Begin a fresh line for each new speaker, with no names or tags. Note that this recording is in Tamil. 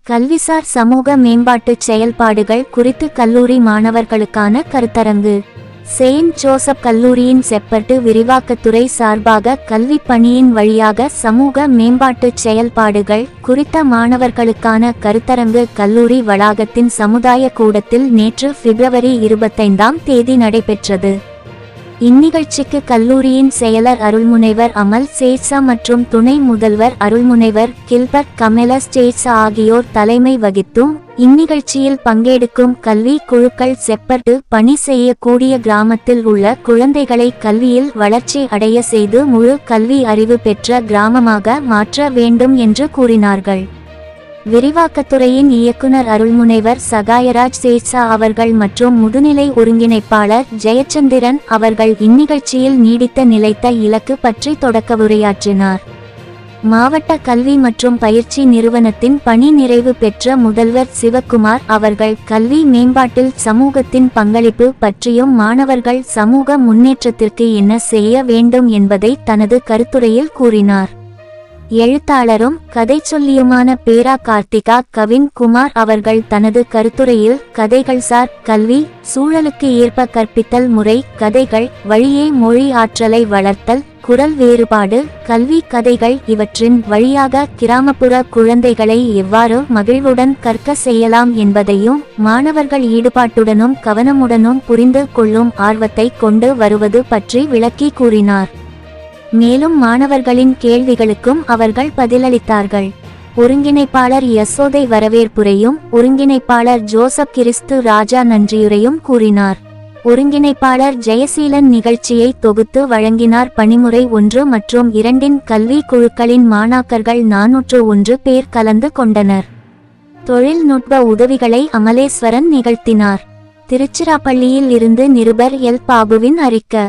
கல்விசார் சமூக மேம்பாட்டு செயல்பாடுகள் குறித்து கல்லூரி மாணவர்களுக்கான கருத்தரங்கு. செயின்ட் ஜோசப் கல்லூரியின் செப்பட்டு விரிவாக்கத்துறை சார்பாக கல்வி பணியின் வழியாக சமூக மேம்பாட்டு செயல்பாடுகள் குறித்த மாணவர்களுக்கான கருத்தரங்கு கல்லூரி வளாகத்தின் சமுதாய கூடத்தில் நேற்று பிப்ரவரி 25ஆம் தேதி நடைபெற்றது. இந்நிகழ்ச்சிக்கு கல்லூரியின் செயலர் அருள்முனைவர் அமல் சேட்சா மற்றும் துணை முதல்வர் அருள்முனைவர் கில்பர்ட் கமெலஸ் சேட்சா ஆகியோர் தலைமை வகித்தும், இந்நிகழ்ச்சியில் பங்கெடுக்கும் கல்வி குழுக்கள் செப்பட்டு பணி செய்யக்கூடிய கிராமத்தில் உள்ள குழந்தைகளை கல்வியில் வளர்ச்சி அடைய செய்து முழு கல்வி அறிவு பெற்ற கிராமமாக மாற்ற வேண்டும் என்று கூறினார்கள். விரிவாக்கத்துறையின் இயக்குனர் அருள்முனைவர் சகாயராஜ் சேட்சா அவர்கள் மற்றும் முதுநிலை ஒருங்கிணைப்பாளர் ஜெயச்சந்திரன் அவர்கள் இந்நிகழ்ச்சியில் நீடித்த நிலைத்த இலக்கு பற்றி தொடக்கவுரையாற்றினார். மாவட்ட கல்வி மற்றும் பயிற்சி நிறுவனத்தின் பணி நிறைவு பெற்ற முதல்வர் சிவக்குமார் அவர்கள் கல்வி மேம்பாட்டில் சமூகத்தின் பங்களிப்பு பற்றியும் மாணவர்கள் சமூக முன்னேற்றத்திற்கு என்ன செய்ய வேண்டும் என்பதை தனது கருத்துரையில் கூறினார். எழுத்தாளரும் கதை சொல்லியுமான பேரா கார்த்திகா கவின் குமார் அவர்கள் தனது கருத்துரையில் கதைகள்சார் கல்வி, சூழலுக்கு ஏற்ப கற்பித்தல் முறை, கதைகள் வழியே மொழி ஆற்றலை வளர்த்தல், குரல் வேறுபாடு, கல்வி கதைகள் இவற்றின் வழியாக கிராமப்புற குழந்தைகளை எவ்வாறு மகிழ்வுடன் கற்க செய்யலாம் என்பதையும் மாணவர்கள் ஈடுபாட்டுடனும் கவனமுடனும் புரிந்து கொள்ளும் ஆர்வத்தை கொண்டு வருவது பற்றி விளக்கி கூறினார். மேலும் மாணவர்களின் கேள்விகளுக்கும் அவர்கள் பதிலளித்தார்கள். ஒருங்கிணைப்பாளர் யசோதை வரவேற்புரையும் ஒருங்கிணைப்பாளர் ஜோசப் கிறிஸ்து ராஜா நன்றியுரையும் கூறினார். ஒருங்கிணைப்பாளர் ஜெயசீலன் நிகழ்ச்சியை தொகுத்து வழங்கினார். பணிமுறை 1 மற்றும் 2 கல்வி குழுக்களின் மாணாக்கர்கள் 401 பேர் கலந்து கொண்டனர். தொழில்நுட்ப உதவிகளை அமலேஸ்வரன் நிகழ்த்தினார். திருச்சிராப்பள்ளியில் இருந்து நிருபர் எல் பாபுவின் அறிக்கை.